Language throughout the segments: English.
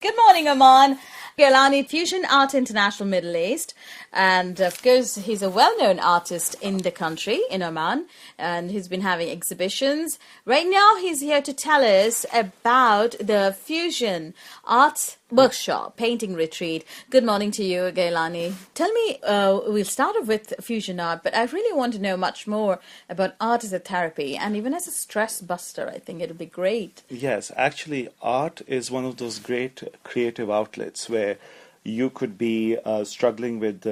Good morning, Oman. Gailani, Fusion Art International Middle East. And of course, he's a well-known artist in the country, in Oman. And he's been having exhibitions. Right now, he's here to tell us about the Fusion Art Workshop, Painting Retreat. Good morning to you, Gailani. Tell me, we'll start off with fusion art, but I really want to know much more about art as a therapy and even as a stress buster. I think it'll be great. Yes, actually, art is one of those great creative outlets where you could be struggling with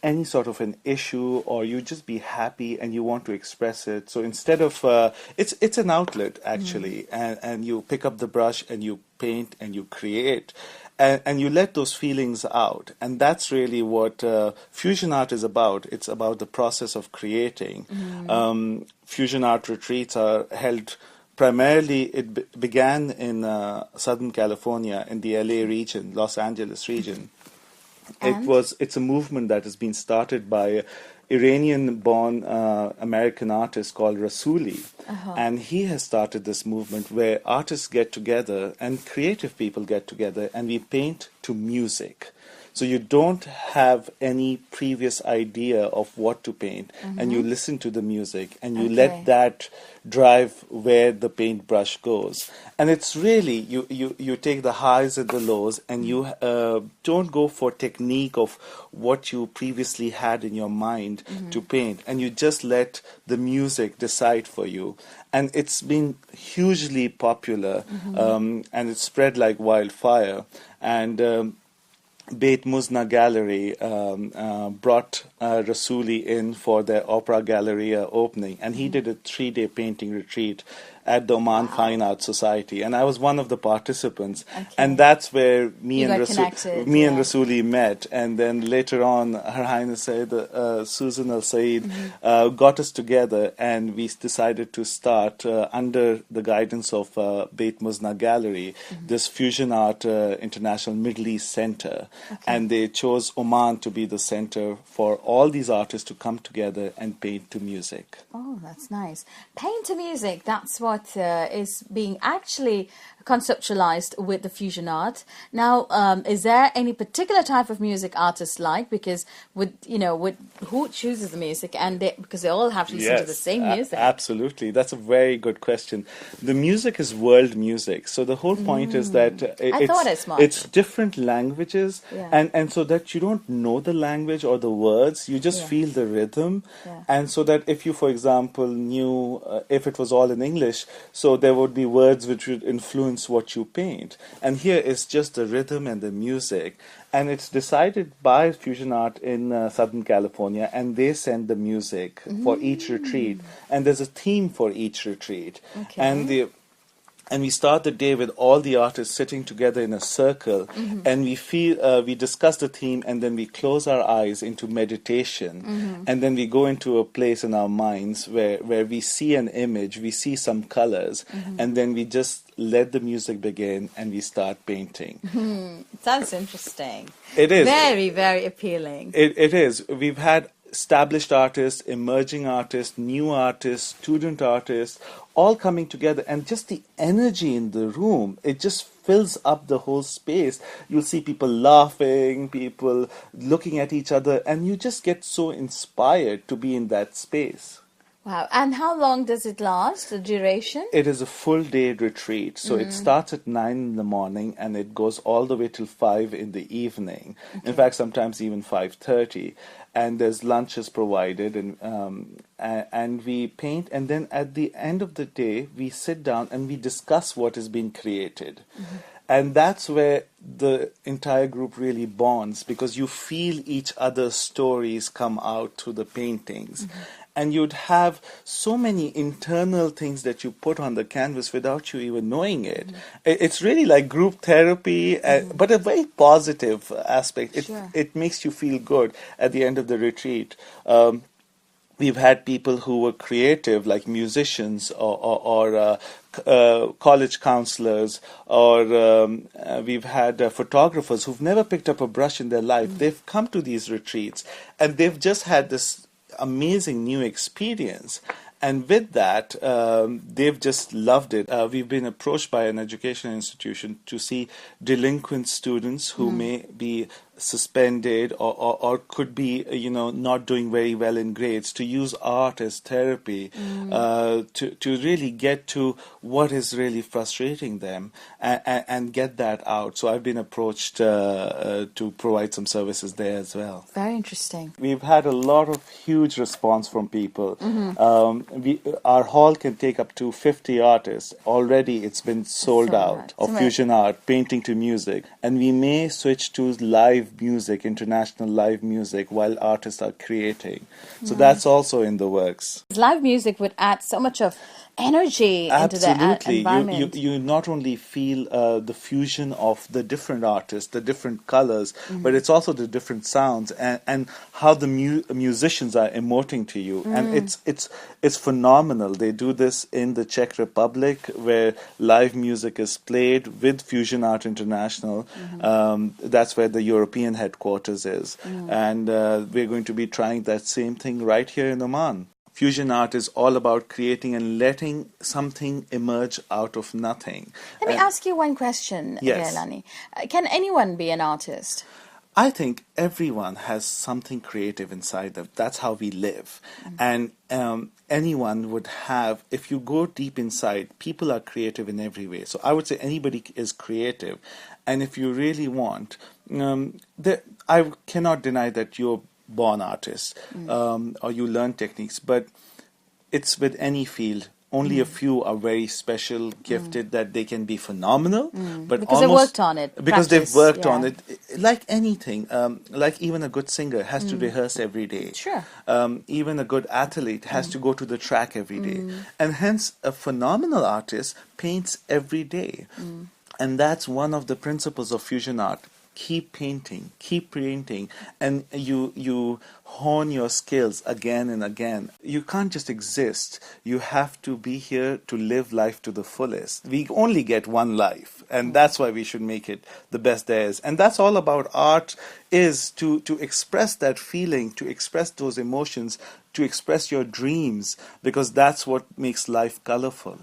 any sort of an issue, or you just be happy and you want to express it. So instead of it's an outlet actually, and you pick up the brush and you paint and you create. And you let those feelings out. And that's really what fusion art is about. It's about the process of creating. Fusion art retreats are held primarily, it began in Southern California, in the LA region, Los Angeles region. And? It's a movement that has been started by Iranian-born American artist called Rassouli. And he has started this movement where artists get together and creative people get together and we paint to music. So you don't have any previous idea of what to paint, and you listen to the music and you let that drive where the paintbrush goes. And it's really, you take the highs and the lows, and you don't go for technique of what you previously had in your mind to paint, and you just let the music decide for you. And it's been hugely popular, and it's spread like wildfire. And Beit Musna Gallery brought Rassouli in for their Opera Galleria opening, and he did a 3-day painting retreat at the Oman Fine Arts Society, and I was one of the participants. And that's where me and Rassouli met, and then later on Her Highness Susan Al Said got us together, and we decided to start under the guidance of Beit Musna Gallery this Fusion Art International Middle East Center, and they chose Oman to be the center for all these artists to come together and paint to music. Oh, that's nice. Paint to music, that's what is being actually conceptualized with the fusion art. Now, is there any particular type of music artists like? Because who chooses the music, and because they all have to listen to the same music. Absolutely, that's a very good question. The music is world music, so the whole point is that it's different languages, and so that you don't know the language or the words, you just feel the rhythm, and so that if you, for example, knew if it was all in English, so there would be words which would influence what you paint. And here is just the rhythm and the music. And it's decided by Fusion Art in Southern California, and they send the music for each retreat. And there's a theme for each retreat. And we start the day with all the artists sitting together in a circle, and we discuss the theme, and then we close our eyes into meditation, and then we go into a place in our minds where we see an image, we see some colors, and then we just let the music begin, and we start painting. Sounds interesting. It is. Very, very appealing. It is. We've had established artists, emerging artists, new artists, student artists, all coming together, and just the energy in the room, it just fills up the whole space. You'll see people laughing, people looking at each other, and you just get so inspired to be in that space. Wow. And how long does it last, the duration? It is a full day retreat. So it starts at 9 in the morning and it goes all the way till 5 in the evening. In fact, sometimes even 5:30. And there's lunches provided, and we paint. And then at the end of the day, we sit down and we discuss what has been created. And that's where the entire group really bonds, because you feel each other's stories come out through the paintings. And you'd have so many internal things that you put on the canvas without you even knowing it. It's really like group therapy, but a very positive aspect. It makes you feel good at the end of the retreat. We've had people who were creative, like musicians or college counselors, or we've had photographers who've never picked up a brush in their life. They've come to these retreats, and they've just had this amazing new experience. And with that, they've just loved it. We've been approached by an education institution to see delinquent students who may be suspended or could be, not doing very well in grades, to use art as therapy, to really get to what is really frustrating them and get that out. So I've been approached to provide some services there as well. Very interesting. We've had a lot of huge response from people. Our hall can take up to 50 artists. Already it's been sold out of fusion art, painting to music. And we may switch to live music, international live music, while artists are creating. So that's also in the works. Live music would add so much of energy into the environment. You not only feel the fusion of the different artists, the different colors, but it's also the different sounds and how the musicians are emoting to you. And it's phenomenal. They do this in the Czech Republic, where live music is played with Fusionart International. That's where the European headquarters is. And we're going to be trying that same thing right here in Oman. Fusion art is all about creating and letting something emerge out of nothing. Let me ask you one question, Yes. Gailani. Can anyone be an artist? I think everyone has something creative inside them. That's how we live. And anyone would have, if you go deep inside, people are creative in every way. So I would say anybody is creative. And if you really want, I cannot deny that you're born artist or you learn techniques, but it's with any field. Only a few are very special, gifted, that they can be phenomenal. But because they worked on it. Because practice, they've worked on it. Like anything, like even a good singer has to rehearse every day. Sure. Even a good athlete has to go to the track every day. And hence, a phenomenal artist paints every day. And that's one of the principles of fusion art. Keep painting, and you hone your skills again and again. You can't just exist. You have to be here to live life to the fullest. We only get one life, and that's why we should make it the best there is. And that's all about art, is to express that feeling, to express those emotions, to express your dreams, because that's what makes life colorful.